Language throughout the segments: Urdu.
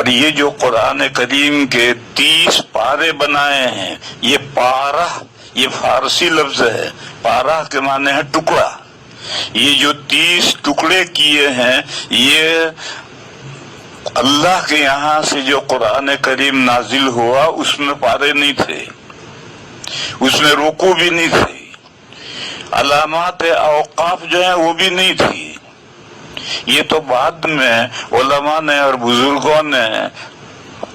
یہ جو قرآن کریم کے 30 پارے بنائے ہیں، یہ پارہ یہ فارسی لفظ ہے، پارہ کے معنی ہے ٹکڑا. یہ جو 30 ٹکڑے کیے ہیں، یہ اللہ کے یہاں سے جو قرآن کریم نازل ہوا اس میں پارے نہیں تھے، اس میں رکوع بھی نہیں تھی، علامات اوقاف جو ہیں وہ بھی نہیں تھی. یہ تو بعد میں علماء نے اور بزرگوں نے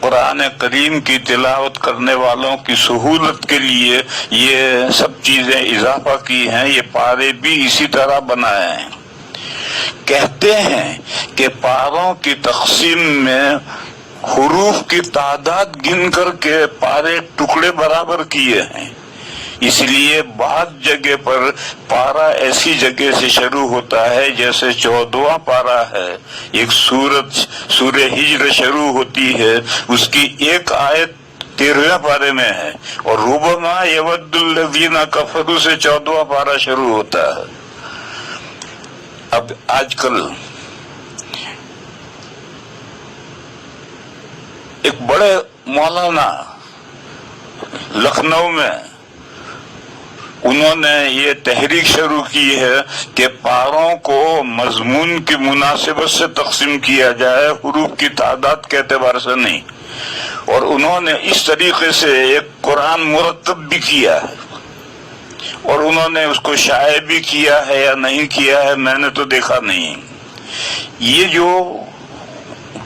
قرآن کریم کی تلاوت کرنے والوں کی سہولت کے لیے یہ سب چیزیں اضافہ کی ہیں. یہ پارے بھی اسی طرح بنائے ہیں. کہتے ہیں کہ پاروں کی تقسیم میں حروف کی تعداد گن کر کے پارے ٹکڑے برابر کیے ہیں. اس لیے بعض جگہ پر پارہ ایسی جگہ سے شروع ہوتا ہے جیسے 14واں پارہ ہے، ایک سورہ ہجر شروع ہوتی ہے، اس کی ایک آیت 13ویں پارے میں ہے، اور ربما یود الذین کفروا سے 14واں پارہ شروع ہوتا ہے. اب آج کل ایک بڑے مولانا لکھنؤ میں انہوں نے یہ تحریک شروع کی ہے کہ پاروں کو مضمون کی مناسبت سے تقسیم کیا جائے، حروف کی تعداد کے اعتبار سے نہیں. اور انہوں نے اس طریقے سے ایک قرآن مرتب بھی کیا ہے، اور انہوں نے اس کو شائع بھی کیا ہے یا نہیں کیا ہے میں نے تو دیکھا نہیں. یہ جو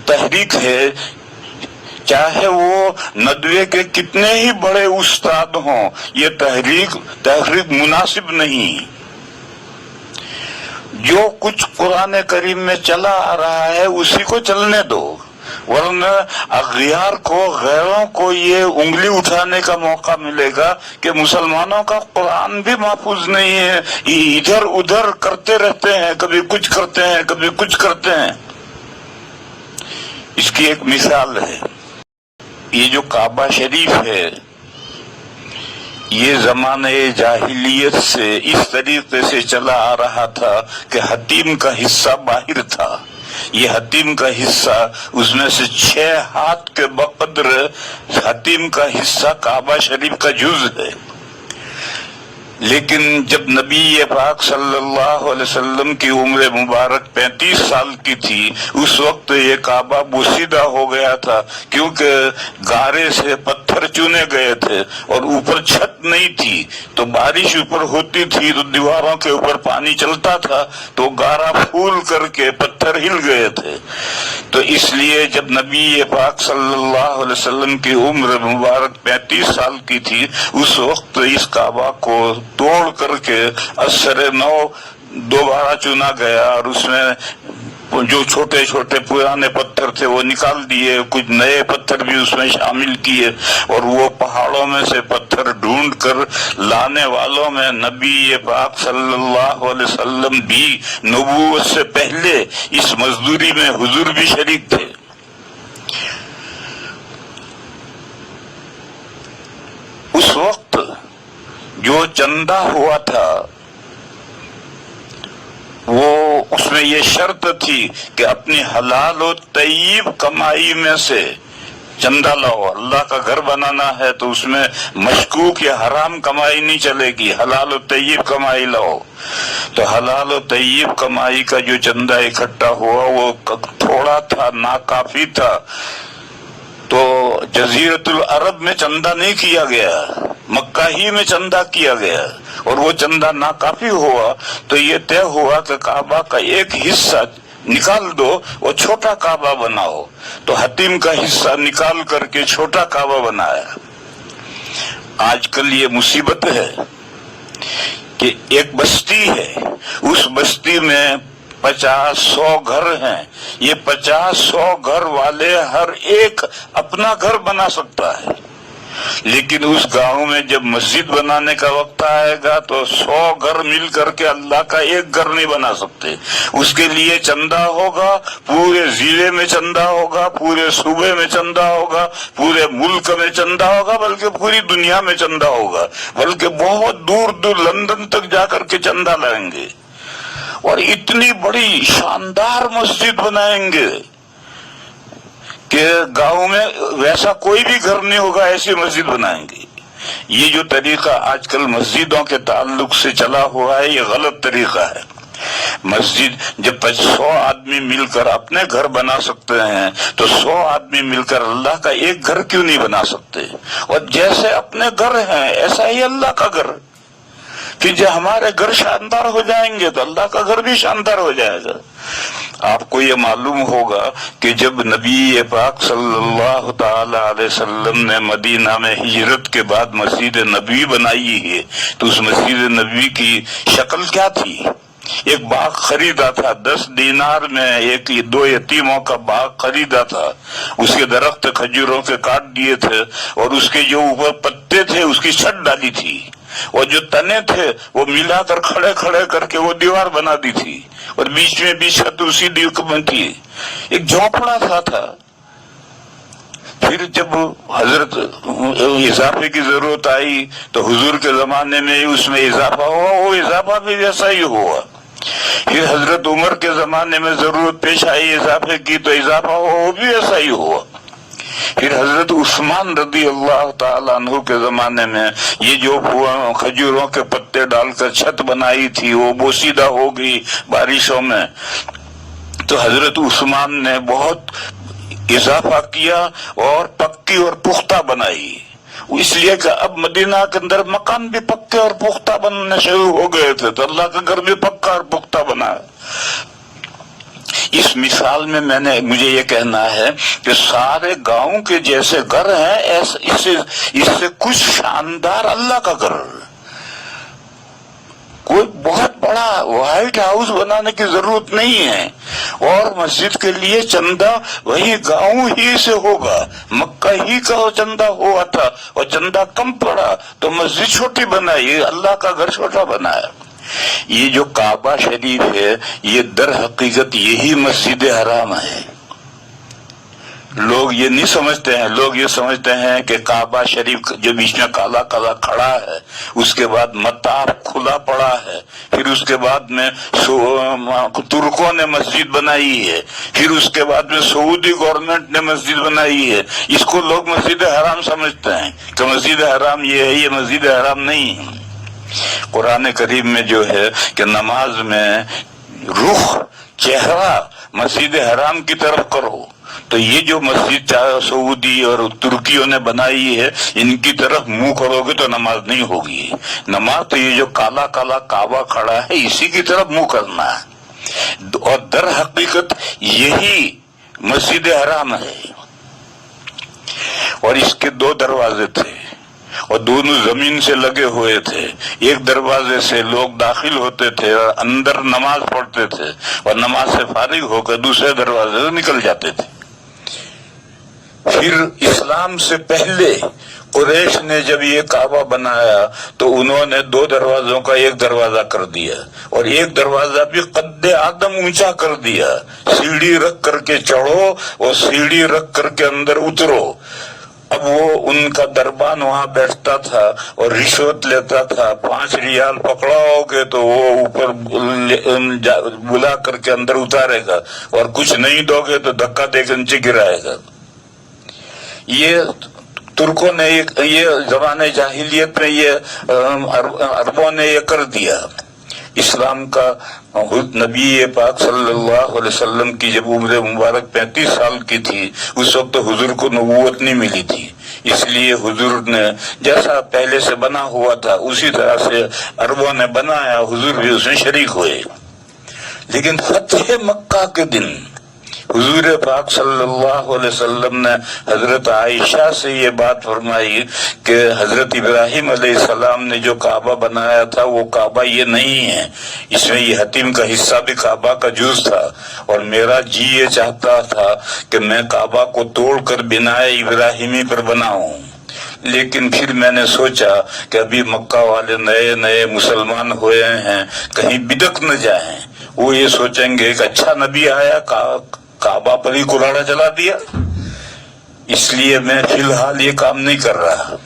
تحریک ہے، چاہے وہ ندوے کے کتنے ہی بڑے استاد ہوں، یہ تحریک مناسب نہیں. جو کچھ قرآن کریم میں چلا آ رہا ہے اسی کو چلنے دو، ورنہ اغیار کو، غیروں کو یہ انگلی اٹھانے کا موقع ملے گا کہ مسلمانوں کا قرآن بھی محفوظ نہیں ہے، ادھر ادھر کرتے رہتے ہیں، کبھی کچھ کرتے ہیں کبھی کچھ کرتے ہیں. اس کی ایک مثال ہے، یہ جو کعبہ شریف ہے یہ زمانہ جاہلیت سے اس طریقے سے چلا آ رہا تھا کہ حتیم کا حصہ باہر تھا. یہ حتیم کا حصہ، اس میں سے 6 ہاتھ کے بقدر حتیم کا حصہ کعبہ شریف کا جز ہے. لیکن جب نبی پاک صلی اللہ علیہ وسلم کی عمر مبارک 35 سال کی تھی، اس وقت یہ کعبہ بوسیدہ ہو گیا تھا، کیونکہ گارے سے پتھر چنے گئے تھے اور اوپر چھت نہیں تھی. تو بارش اوپر ہوتی تھی تو دیواروں کے اوپر پانی چلتا تھا، تو گارا پھول کر کے پتھر ہل گئے تھے. تو اس لیے جب نبی پاک صلی اللہ علیہ وسلم کی عمر مبارک 35 سال کی تھی، اس وقت اس کعبہ کو توڑ کر کے اثر نو دوبارہ چنا گیا، اور اس میں جو چھوٹے چھوٹے پرانے پتھر تھے وہ نکال دیے، کچھ نئے پتھر بھی اس میں شامل کیے، اور وہ پہاڑوں میں سے پتھر ڈھونڈ کر لانے والوں میں نبی پاک صلی اللہ علیہ وسلم بھی نبوت سے پہلے اس مزدوری میں حضور بھی شریک تھے. اس وقت جو چندہ ہوا تھا وہ اس میں یہ شرط تھی کہ اپنی حلال و طیب کمائی میں سے چندہ لاؤ. اللہ کا گھر بنانا ہے تو اس میں مشکوک یا حرام کمائی نہیں چلے گی، حلال و طیب کمائی لاؤ. تو حلال و طیب کمائی کا جو چندہ اکٹھا ہوا وہ تھوڑا تھا، ناکافی تھا. تو جزیرت العرب میں چندہ نہیں کیا گیا، مکہ ہی میں چندہ کیا گیا، اور وہ چندہ ناکافی ہوا. تو یہ طے ہوا کہ کعبہ کا ایک حصہ نکال دو اور چھوٹا کعبہ بناؤ. تو حتیم کا حصہ نکال کر کے چھوٹا کعبہ بنایا. آج کل یہ مصیبت ہے کہ ایک بستی ہے، اس بستی میں 50-100 گھر ہیں. یہ 50-100 گھر والے ہر ایک اپنا گھر بنا سکتا ہے، لیکن اس گاؤں میں جب مسجد بنانے کا وقت آئے گا تو 100 گھر مل کر کے اللہ کا ایک گھر نہیں بنا سکتے. اس کے لیے چندہ ہوگا، پورے ضلع میں چندہ ہوگا، پورے صوبے میں چندہ ہوگا، پورے ملک میں چندہ ہوگا، بلکہ پوری دنیا میں چندہ ہوگا، بلکہ بہت دور دور لندن تک جا کر کے چندہ لائیں گے، اور اتنی بڑی شاندار مسجد بنائیں گے کہ گاؤں میں ویسا کوئی بھی گھر نہیں ہوگا ایسی مسجد بنائیں گے. یہ جو طریقہ آج کل مسجدوں کے تعلق سے چلا ہوا ہے یہ غلط طریقہ ہے. مسجد جب 100 آدمی مل کر اپنے گھر بنا سکتے ہیں تو 100 آدمی مل کر اللہ کا ایک گھر کیوں نہیں بنا سکتے؟ اور جیسے اپنے گھر ہیں ایسا ہی اللہ کا گھر. کہ جب ہمارے گھر شاندار ہو جائیں گے تو اللہ کا گھر بھی شاندار ہو جائے گا. آپ کو یہ معلوم ہوگا کہ جب نبی پاک صلی اللہ تعالی علیہ وسلم نے مدینہ میں ہجرت کے بعد مسجد نبوی بنائی ہے تو اس مسجد نبوی کی شکل کیا تھی؟ ایک باغ خریدا تھا 10 دینار میں، ایک 2 یتیموں کا باغ خریدا تھا. اس کے درخت کھجوروں کے کاٹ دیے تھے اور اس کے جو اوپر پتے تھے اس کی چھت ڈالی تھی اور جو تنے تھے وہ ملا کر کھڑے کھڑے کر کے وہ دیوار بنا دی تھی اور بیچ میں بھی چھت اسی دیوار میں تھی. ایک جھونپڑا سا تھا. پھر جب حضرت اضافے کی ضرورت آئی تو حضور کے زمانے میں اس میں اضافہ ہوا، وہ اضافہ بھی ویسا ہی ہوا. پھر حضرت عمر کے زمانے میں ضرورت پیش آئی اضافے کی تو اضافہ ہوا، وہ بھی ایسا ہی ہوا. پھر حضرت عثمان رضی اللہ تعالیٰ عنہ کے زمانے میں یہ جو کھجوروں کے پتے ڈال کر چھت بنائی تھی وہ بوسیدہ ہو گئی بارشوں میں، تو حضرت عثمان نے بہت اضافہ کیا اور پکی اور پختہ بنائی. اس لیے کہ اب مدینہ کے اندر مکان بھی پکے اور پختہ بننے شروع ہو گئے تھے تو اللہ کا گھر بھی پکا اور پختہ بنا. اس مثال میں مجھے یہ کہنا ہے کہ سارے گاؤں کے جیسے گھر ہیں اس سے کچھ شاندار اللہ کا گھر. کوئی بہت بڑا وائٹ ہاؤس بنانے کی ضرورت نہیں ہے اور مسجد کے لیے چندہ وہی گاؤں ہی سے ہوگا. مکہ ہی کا چندہ ہوا تھا اور چندہ کم پڑا تو مسجد چھوٹی بنائی، اللہ کا گھر چھوٹا بنایا. یہ جو کعبہ شریف ہے یہ در حقیقت یہی مسجد حرام ہے. لوگ یہ نہیں سمجھتے ہیں، لوگ یہ سمجھتے ہیں کہ کعبہ شریف جو بیچ میں کالا کالا کھڑا ہے اس کے بعد مطاف کھلا پڑا ہے، پھر اس کے بعد میں ترکوں نے مسجد بنائی ہے، پھر اس کے بعد میں سعودی گورنمنٹ نے مسجد بنائی ہے. اس کو لوگ مسجد حرام سمجھتے ہیں کہ مسجد حرام یہ ہے، یہ مسجد حرام نہیں ہے. قرآن کریم میں جو ہے کہ نماز میں رخ چہرہ مسجد حرام کی طرف کرو، تو یہ جو مسجد سعودی اور ترکیوں نے بنائی ہے ان کی طرف منہ کرو گے تو نماز نہیں ہوگی. نماز تو یہ جو کالا کالا کعبہ کھڑا ہے اسی کی طرف منہ کرنا ہے اور در حقیقت یہی مسجد حرام ہے. اور اس کے 2 دروازے تھے اور دونوں زمین سے لگے ہوئے تھے. ایک دروازے سے لوگ داخل ہوتے تھے اور اندر نماز پڑھتے تھے اور نماز سے فارغ ہو کر دوسرے دروازے سے نکل جاتے تھے. پھر اسلام سے پہلے قریش نے جب یہ کعبہ بنایا تو انہوں نے 2 دروازوں کا ایک دروازہ کر دیا اور ایک دروازہ بھی قد آدم اونچا کر دیا. سیڑھی رکھ کر کے چڑھو اور سیڑھی رکھ کر کے اندر اترو. اب وہ ان کا دربان وہاں بیٹھتا تھا اور رشوت لیتا تھا. 5 ریال پکڑاؤ گے تو وہ اوپر بلا کر کے اندر اتارے گا اور کچھ نہیں دو گے تو دھکا دے کے نیچے گرائے گا. یہ ترکوں نے یہ زمانے جاہلیت میں یہ عربوں نے یہ کر دیا. اسلام کا نبی پاک صلی اللہ علیہ وسلم کی جب عمر مبارک 35 سال کی تھی اس وقت حضور کو نبوت نہیں ملی تھی، اس لیے حضور نے جیسا پہلے سے بنا ہوا تھا اسی طرح سے عربوں نے بنایا، حضور بھی اس میں شریک ہوئے. لیکن فتح مکہ کے دن حضور پاک صلی اللہ علیہ وسلم نے حضرت عائشہ سے یہ بات فرمائی کہ حضرت ابراہیم علیہ السلام نے جو کعبہ بنایا تھا وہ کعبہ یہ نہیں ہے، اس میں یہ حتیم کا حصہ بھی کعبہ کا جز تھا اور میرا جی یہ چاہتا تھا کہ میں کعبہ کو توڑ کر بنائے ابراہیمی پر بناؤں. لیکن پھر میں نے سوچا کہ ابھی مکہ والے نئے نئے مسلمان ہوئے ہیں، کہیں بدک نہ جائیں، وہ یہ سوچیں گے کہ اچھا نبی آیا کعبہ پر ہی کلاڑا چلا دیا، اس لیے میں فی الحال یہ کام نہیں کر رہا.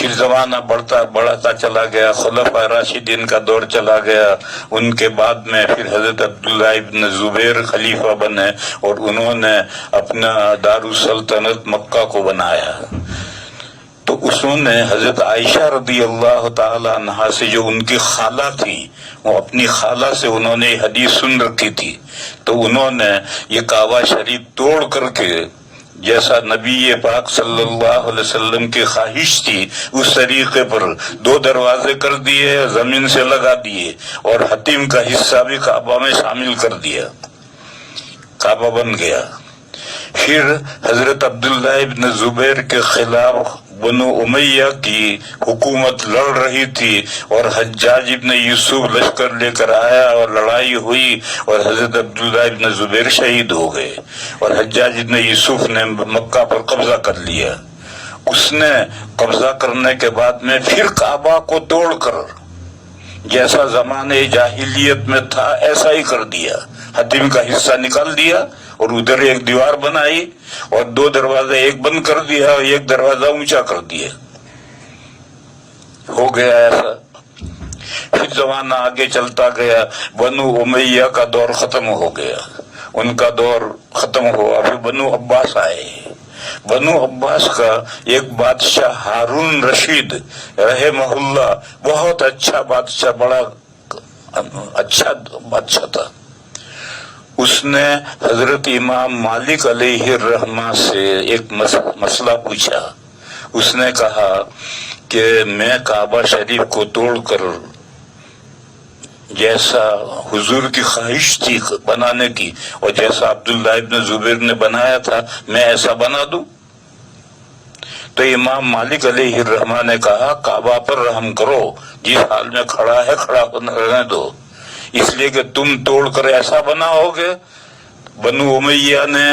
پھر زمانہ بڑھتا چلا گیا، خلفاء راشدین کا دور چلا گیا، ان کے بعد میں پھر حضرت عبداللہ ابن زبیر خلیفہ بنے اور انہوں نے اپنا دارالسلطنت مکہ کو بنایا۔ تو انہوں نے حضرت عائشہ رضی اللہ تعالی عنہا سے، جو ان کی خالہ تھی، وہ اپنی خالہ سے انہوں نے حدیث سن رکھی تھی، تو انہوں نے یہ کعبہ شریف توڑ کر کے جیسا نبی پاک صلی اللہ علیہ وسلم کی خواہش تھی اس طریقے پر 2 دروازے کر دیے، زمین سے لگا دیے اور حتیم کا حصہ بھی کعبہ میں شامل کر دیا، کعبہ بن گیا۔ پھر حضرت عبداللہ ابن زبیر کے خلاف بنو امیہ کی حکومت لڑ رہی تھی اور حجاج ابن یوسف لشکر لے کر آیا اور لڑائی ہوئی اور حضرت عبداللہ ابن زبیر شہید ہو گئے اور حجاج ابن یوسف نے مکہ پر قبضہ کر لیا۔ اس نے قبضہ کرنے کے بعد میں پھر کعبہ کو توڑ کر جیسا زمانے جاہلیت میں تھا ایسا ہی کر دیا، حتیم کا حصہ نکال دیا اور ادھر ایک دیوار بنائی اور 2 دروازے، ایک بند کر دیا اور ایک دروازہ اونچا کر دیا، ہو گیا ایسا۔ پھر زمانہ آگے چلتا گیا، بنو امیہ کا دور ختم ہو گیا، ان کا دور ختم ہوا، پھر بنو عباس آئے۔ بنو عباس کا ایک بادشاہ ہارون رشید رحمہ اللہ بہت اچھا بادشاہ، بڑا اچھا بادشاہ تھا۔ اس نے حضرت امام مالک علیہ الرحمہ سے ایک مسئلہ پوچھا۔ اس نے کہا کہ میں کعبہ شریف کو توڑ کر جیسا حضور کی خواہش تھی بنانے کی اور جیسا عبداللہ ابن زبیر نے بنایا تھا میں ایسا بنا دوں؟ تو امام مالک علیہ الرحمہ نے کہا کعبہ پر رحم کرو، جس حال میں کھڑا ہے کھڑا رہنے دو، اس لیے کہ تم توڑ کر ایسا بناؤ گے۔ بنو امیہ نے،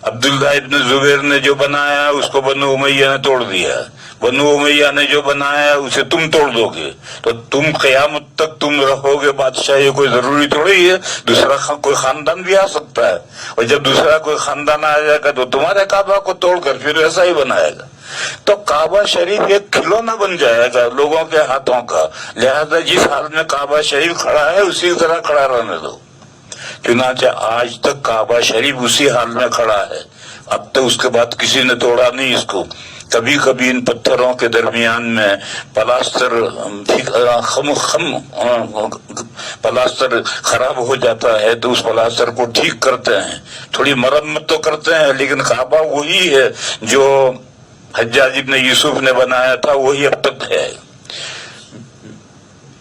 عبداللہ ابن زبیر نے جو بنایا اس کو بنو امیہ نے توڑ دیا، بنو امیہ نے جو بنایا اسے تم توڑ دو گے، تو تم قیامت تک تم رہو گے بادشاہ، یہ کوئی ضروری تھوڑی ہے، دوسرا کوئی خاندان بھی آ سکتا ہے، اور جب دوسرا کوئی خاندان آ جائے گا تو تمہارے کعبہ کو توڑ کر پھر ایسا ہی بنائے گا، تو کعبہ شریف ایک کھلونا بن جائے گا لوگوں کے ہاتھوں کا، لہذا جس حال میں کعبہ شریف کھڑا ہے اسی طرح کھڑا رہنے دو۔ چنانچہ آج تک کعبہ شریف اسی حال میں کھڑا ہے، اب تک اس کے بعد کسی نے توڑا نہیں اس کو۔ کبھی کبھی ان پتھروں کے درمیان میں پلاسٹر پلاسٹر خراب ہو جاتا ہے تو اس پلاسٹر کو ٹھیک کرتے ہیں، تھوڑی مرمت تو کرتے ہیں، لیکن کعبہ وہی ہے جو حجاج ابن یوسف نے بنایا تھا، وہی اب تک ہے۔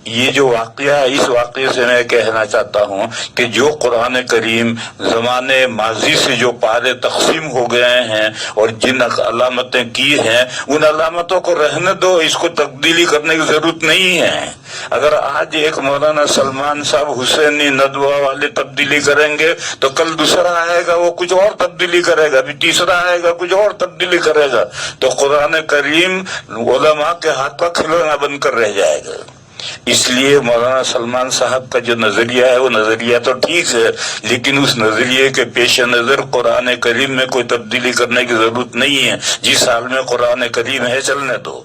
یہ جو واقعہ ہے، اس واقعے سے میں کہنا چاہتا ہوں کہ جو قرآن کریم زمانے ماضی سے جو پارے تقسیم ہو گئے ہیں اور جن علامتیں کی ہیں ان علامتوں کو رہنے دو، اس کو تبدیلی کرنے کی ضرورت نہیں ہے۔ اگر آج ایک مولانا سلمان صاحب حسینی ندوہ والے تبدیلی کریں گے تو کل دوسرا آئے گا وہ کچھ اور تبدیلی کرے گا، پھر تیسرا آئے گا کچھ اور تبدیلی کرے گا، تو قرآن کریم علماء کے ہاتھ کا کھلونا بن کر رہ جائے گا۔ اس لیے مولانا سلمان صاحب کا جو نظریہ ہے وہ نظریہ تو ٹھیک ہے، لیکن اس نظریے کے پیش نظر قرآن کریم میں کوئی تبدیلی کرنے کی ضرورت نہیں ہے، جس حال میں قرآن کریم ہے چلنے دو۔